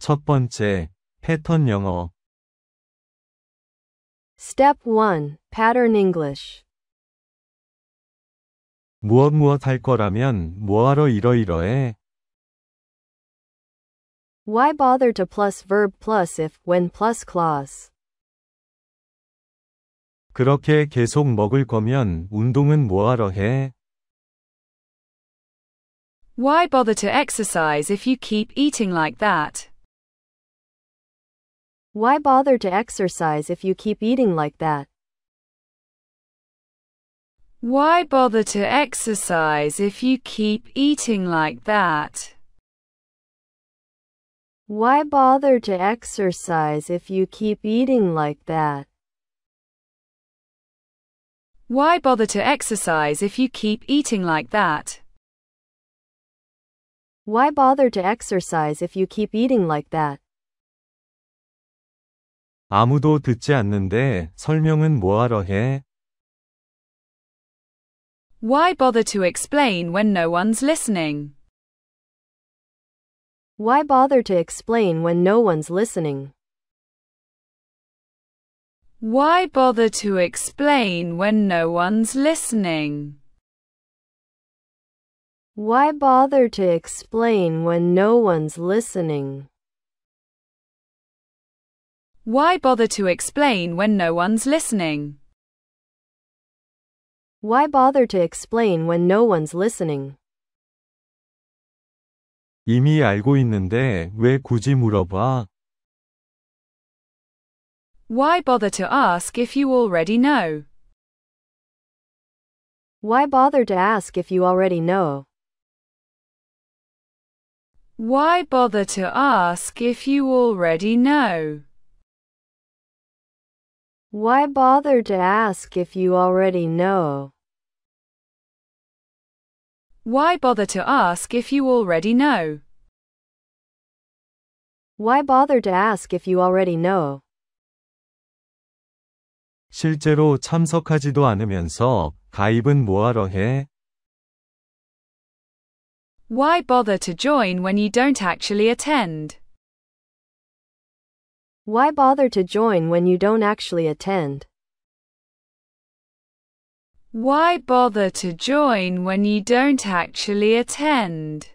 첫 번째, 패턴 영어. Step 1. Pattern English. 무엇 할 거라면 뭐하러 이러이러해? Why bother to plus verb plus if, when plus clause? 그렇게 계속 먹을 거면 운동은 뭐하러 해? Why bother to exercise if you keep eating like that? Why bother to exercise if you keep eating like that? Why bother to exercise if you keep eating like that? Why bother to exercise if you keep eating like that? Why bother to exercise if you keep eating like that? Why bother to exercise if you keep eating like that? 아무도 듣지 않는데 설명은 뭐하러 해? Why bother to explain when no one's listening? Why bother to explain when no one's listening? Why bother to explain when no one's listening? Why bother to explain when no one's listening? Why bother to explain when no one's listening? Why bother to explain when no one's listening? 이미 알고 있는데 왜 굳이 물어봐? Why bother to ask if you already know? Why bother to ask if you already know? Why bother to ask if you already know? Why bother to ask if you already know? Why bother to ask if you already know? Why bother to ask if you already know? 실제로 참석하지도 않으면서 가입은 뭐하러 해? Why bother to join when you don't actually attend? Why bother to join when you don't actually attend? Why bother to join when you don't actually attend?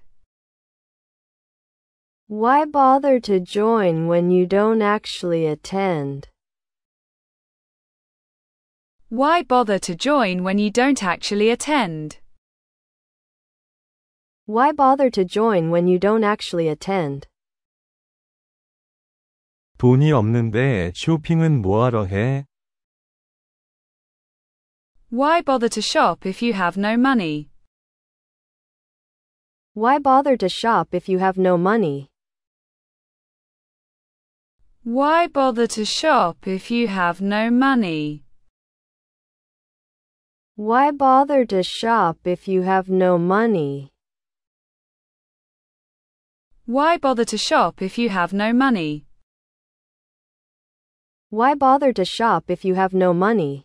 Why bother to join when you don't actually attend? Why bother to join when you don't actually attend? Why bother to join when you don't actually attend? 돈이 없는데 쇼핑은 뭐하러 해? Why bother to shop if you have no money? Why bother to shop if you have no money? Why bother to shop if you have no money? Why bother to shop if you have no money? Why bother to shop if you have no money? Why bother to shop if you have no money?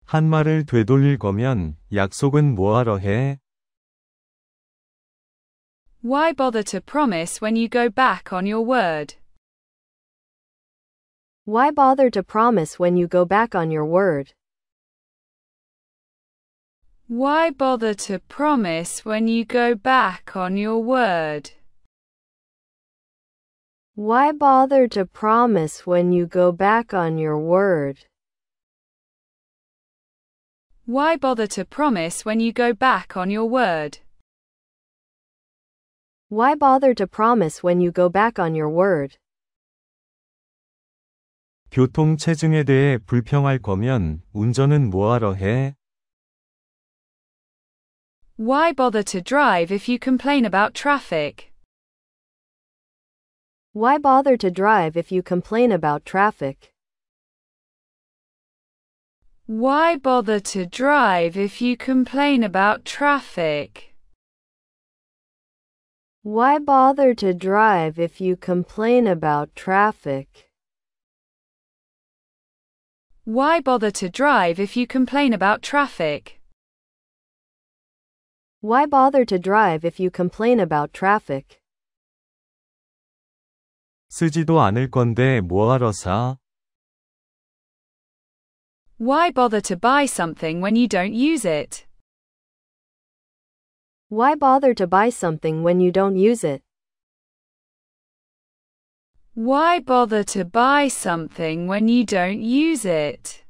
한 말을 되돌릴 거면 약속은 뭐하러 해? Why bother to promise when you go back on your word? Why bother to promise when you go back on your word? Why bother to promise when you go back on your word? Why bother to promise when you go back on your word? Why bother to promise when you go back on your word? Why bother to promise when you go back on your word? 교통 체증에 대해 불평할 거면 운전은 뭐하러 해? Why bother to drive if you complain about traffic? Why bother to drive if you complain about traffic? Why bother to drive if you complain about traffic? Why bother to drive if you complain about traffic? Why bother to drive if you complain about traffic? Why bother to drive if you complain about traffic? 쓰지도 않을 건데 뭐하러 사? Why bother to buy something when you don't use it? Why bother to buy something when you don't use it? Why bother to buy something when you don't use it?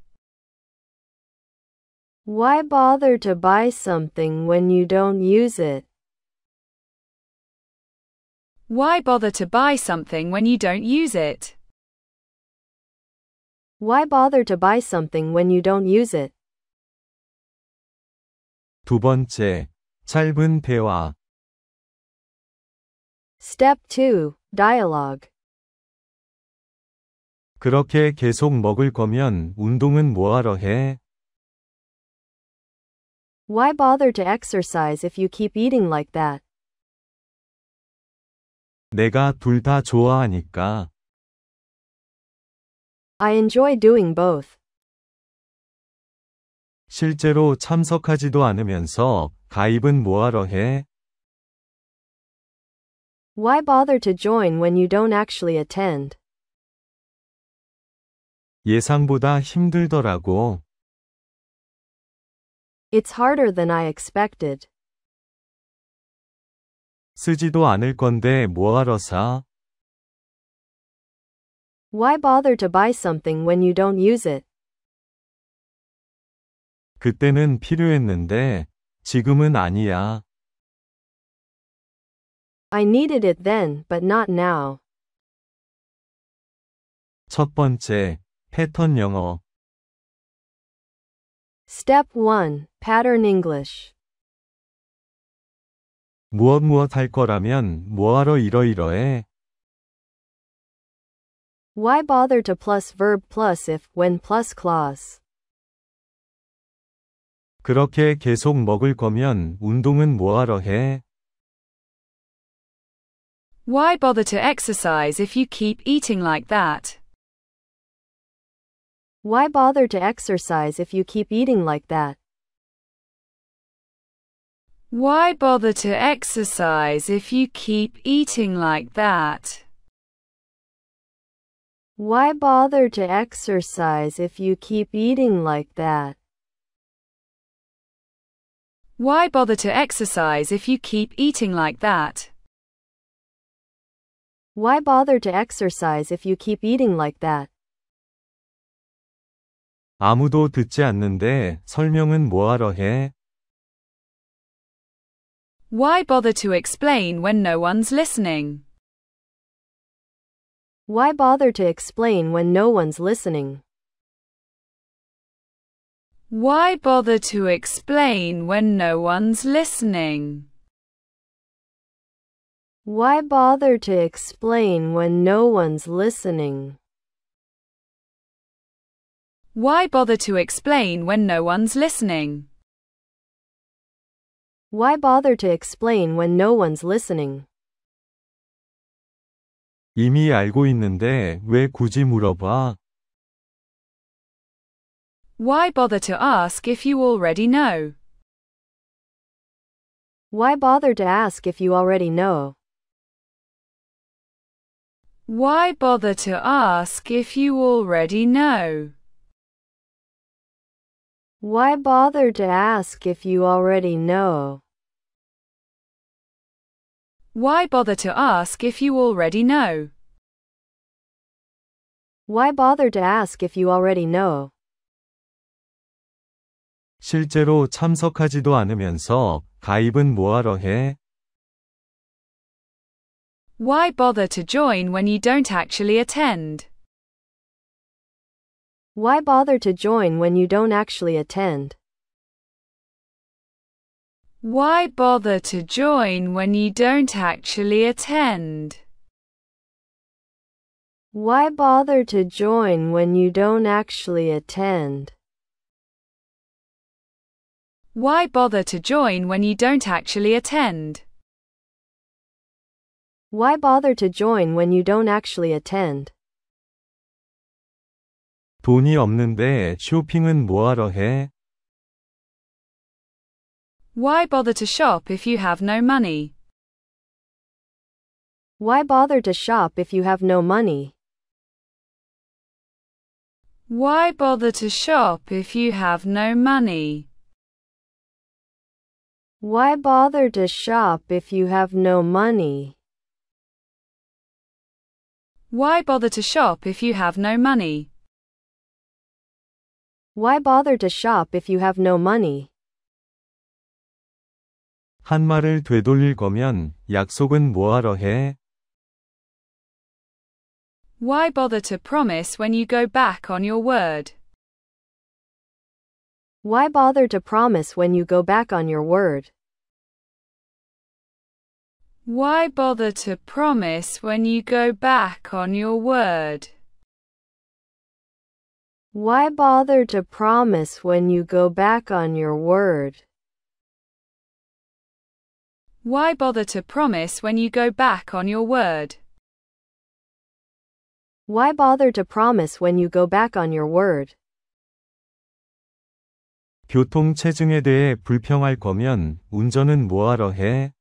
Why bother to buy something when you don't use it? Why bother to buy something when you don't use it? Why bother to buy something when you don't use it? 두 번째, 짧은 대화. Step 2. Dialogue. 그렇게 계속 먹을 거면 운동은 뭐하러 해? Why bother to exercise if you keep eating like that? 내가 둘 다 좋아하니까. I enjoy doing both. 실제로 참석하지도 않으면서 가입은 뭐하러 해? Why bother to join when you don't actually attend? 예상보다 힘들더라고. It's harder than I expected. 쓰지도 않을 건데 뭐하러 사? Why bother to buy something when you don't use it? 그때는 필요했는데 지금은 아니야. I needed it then, but not now. 첫 번째, 패턴 영어. Step 1. Pattern English. 무엇 할 거라면 뭐하러 이러이러해? Why bother to plus verb plus if, when plus clause? 그렇게 계속 먹을 거면 운동은 뭐하러 해? Why bother to exercise if you keep eating like that? Why bother to exercise if you keep eating like that? Why bother to exercise if you keep eating like that? Why bother to exercise if you keep eating like that? Why bother to exercise if you keep eating like that? Why bother to exercise if you keep eating like that? 아무도 듣지 않는데 설명은 뭐하러 해? Why bother to explain when no one's listening? Why bother to explain when no one's listening? Why bother to explain when no one's listening? Why bother to explain when no one's listening? Why bother to explain when no one's listening? Why bother to explain when no one's listening? 이미 알고 있는데 왜 굳이 물어봐? Why bother to ask if you already know? Why bother to ask if you already know? Why bother to ask if you already know? Why bother to ask if you already know? Why bother to ask if you already know? Why bother to ask if you already know? 실제로 참석하지도 않으면서 가입은 뭐하러 해? Why bother to join when you don't actually attend? Why bother to join when you don't actually attend? Why bother to join when you don't actually attend? Why bother to join when you don't actually attend? Why bother to join when you don't actually attend? Why bother to join when you don't actually attend? 돈이 없는데 쇼핑은 뭐하러 해? Why bother to shop if you have no money? Why bother to shop if you have no money? Why bother to shop if you have no money? Why bother to shop if you have no money? Why bother to shop if you have no money? Why bother to shop if you have no money? 한 말을 되돌릴 거면 약속은 뭐하러 해? Why bother to promise when you go back on your word? Why bother to promise when you go back on your word? Why bother to promise when you go back on your word? Why bother to promise when you go back on your word? Why bother to promise when you go back on your word? Why bother to promise when you go back on your word? 교통 체증에 대해 불평할 거면 운전은 뭐하러 해?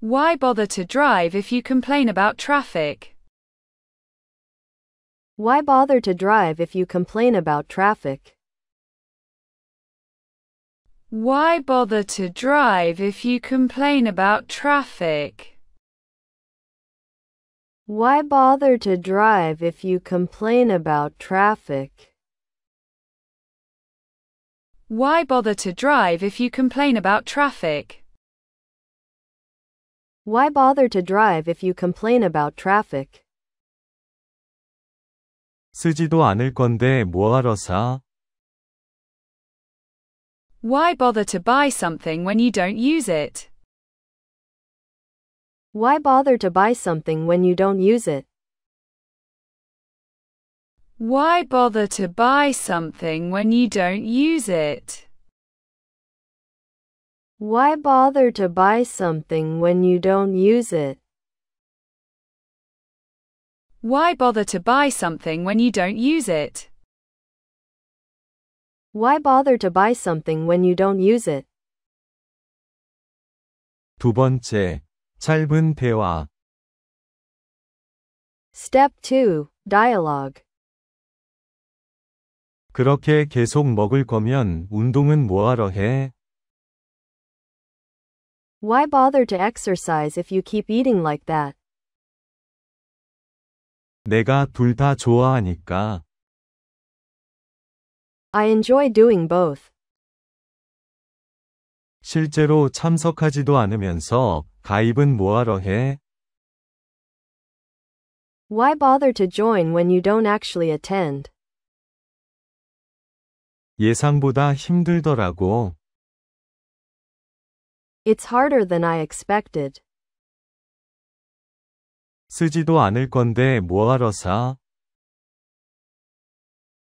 Why bother to drive if you complain about traffic? Why bother to drive if you complain about traffic? Why bother to drive if you complain about traffic? Why bother to drive if you complain about traffic? Why bother to drive if you complain about traffic? Why bother to drive if you complain about traffic? 쓰지도 않을 건데 뭐하러 사? Why bother to buy something when you don't use it? Why bother to buy something when you don't use it? Why bother to buy something when you don't use it? Why bother to buy something when you don't use it? Why bother to buy something when you don't use it? Why bother to buy something when you don't use it? 두 번째, 짧은 대화. Step 2. Dialogue. 그렇게 계속 먹을 거면 운동은 뭐하러 해? Why bother to exercise if you keep eating like that? 내가 둘 다 좋아하니까. I enjoy doing both. 실제로 참석하지도 않으면서 가입은 뭐하러 해? Why bother to join when you don't actually attend? 예상보다 힘들더라고. It's harder than I expected. 쓰지도 않을 건데 뭐하러 사?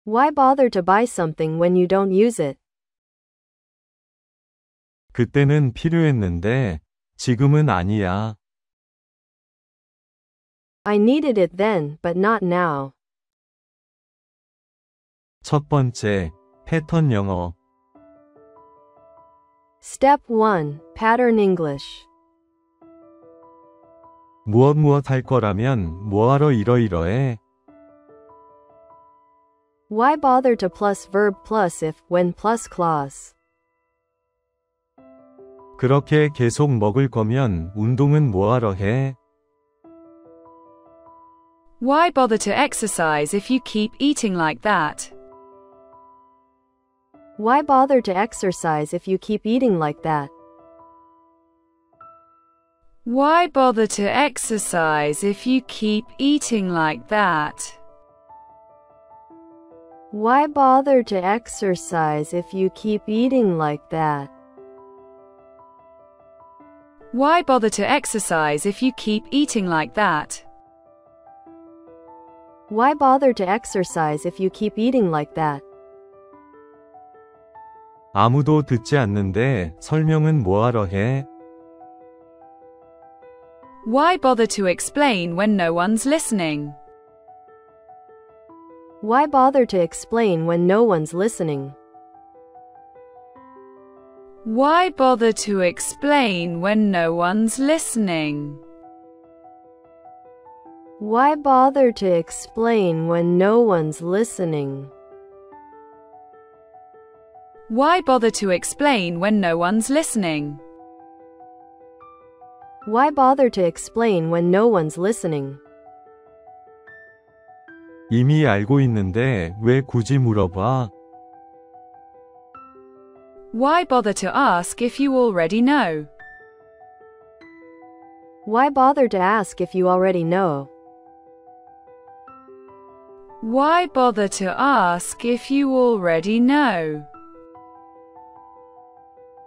Why bother to buy something when you don't use it? 그때는 필요했는데 지금은 아니야. I needed it then, but not now. 첫 번째, 패턴 영어. Step 1. Pattern English. 무엇 할 거라면 뭐하러 이러이러해? Why bother to plus verb plus if, when plus clause? 그렇게 계속 먹을 거면 운동은 뭐하러 해? Why bother to exercise if you keep eating like that? Why bother to exercise if you keep eating like that? Why bother to exercise if you keep eating like that? Why bother to exercise if you keep eating like that? Why bother to exercise if you keep eating like that? Why bother to exercise if you keep eating like that? 아무도 듣지 않는데 설명은 뭐하러 해? Why bother to explain when no one's listening? Why bother to explain when no one's listening? Why bother to explain when no one's listening? Why bother to explain when no one's listening? Why bother to explain when no one's listening? Why bother to explain when no one's listening? 이미 알고 있는데 왜 굳이 물어봐? Why bother to ask if you already know? Why bother to ask if you already know? Why bother to ask if you already know?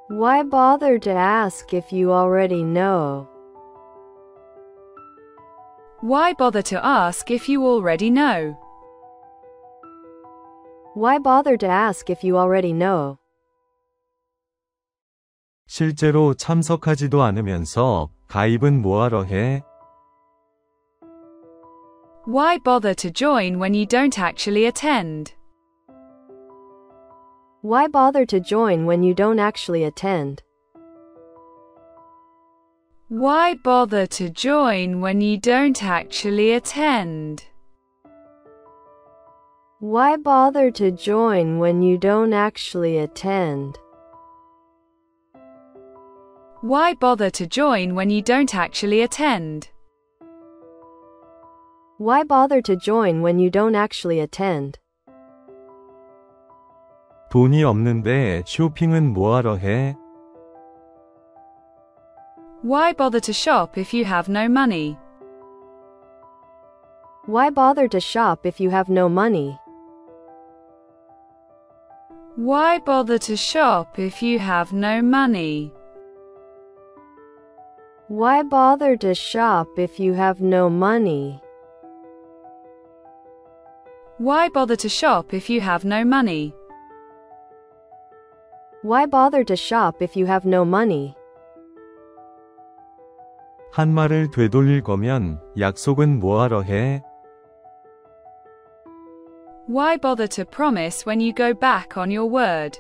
Why bother to ask if you already know? Why bother to ask if you already know? Why bother to ask if you already know? 실제로 참석하지도 않으면서 가입은 뭐하러 해? Why bother to join when you don't actually attend? Why bother to join when you don't actually attend? Why bother to join when you don't actually attend? Why bother to join when you don't actually attend? Why bother to join when you don't actually attend? Why bother to join when you don't actually attend? 돈이 없는데 쇼핑은 뭐하러 해? Why bother to shop if you have no money? Why bother to shop if you have no money? Why bother to shop if you have no money? Why bother to shop if you have no money? Why bother to shop if you have no money? Why bother to shop if you have no money? 한 말을 되돌릴 거면 약속은 뭐하러 해? Why bother to promise when you go back on your word?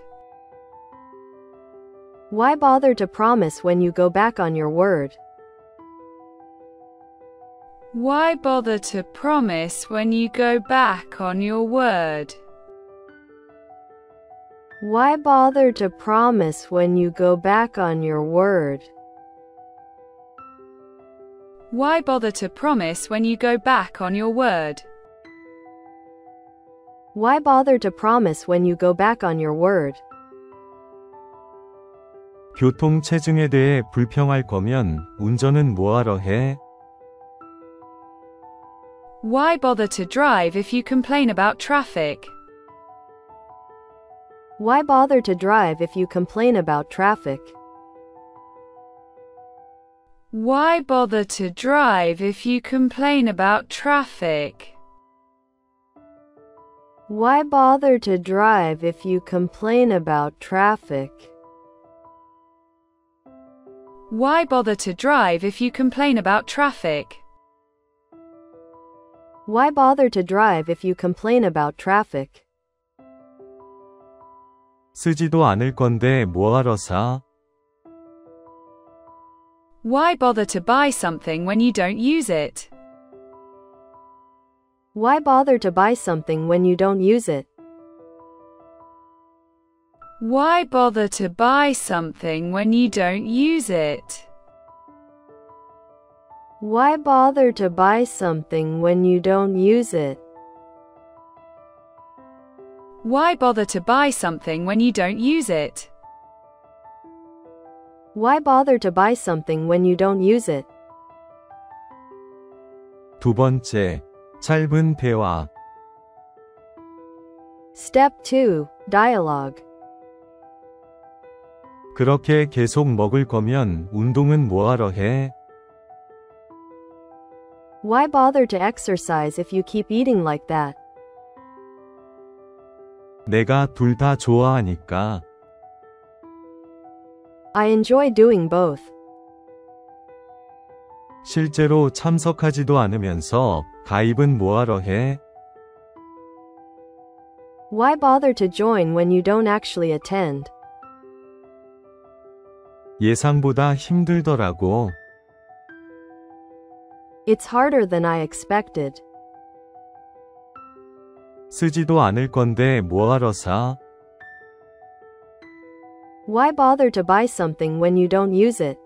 Why bother to promise when you go back on your word? Why bother to promise when you go back on your word? Why bother to promise when you go back on your word? Why bother to promise when you go back on your word? Why bother to promise when you go back on your word? 교통 체증에 대해 불평할 거면 운전은 뭐하러 해? Why bother to drive if you complain about traffic? Why bother to drive if you complain about traffic? Why bother to drive if you complain about traffic? Why bother to drive if you complain about traffic? Why bother to drive if you complain about traffic? Why bother to drive if you complain about traffic? 쓰지도 않을 건데 뭐하러 사? Why bother to buy something when you don't use it? Why bother to buy something when you don't use it? Why bother to buy something when you don't use it? Why bother to buy something when you don't use it? Why bother to buy something when you don't use it? Why bother to buy something when you don't use it? 두 번째, 짧은 대화. Step 2. Dialogue. 그렇게 계속 먹을 거면 운동은 뭐하러 해? Why bother to exercise if you keep eating like that? 내가 둘 다 좋아하니까. I enjoy doing both. 실제로 참석하지도 않으면서 가입은 뭐하러 해? Why bother to join when you don't actually attend? 예상보다 힘들더라고. It's harder than I expected. 쓰지도 않을 건데 뭐하러 사? Why bother to buy something when you don't use it?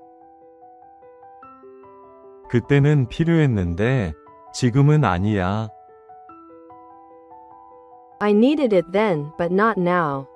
그때는 필요했는데 지금은 아니야. I needed it then, but not now.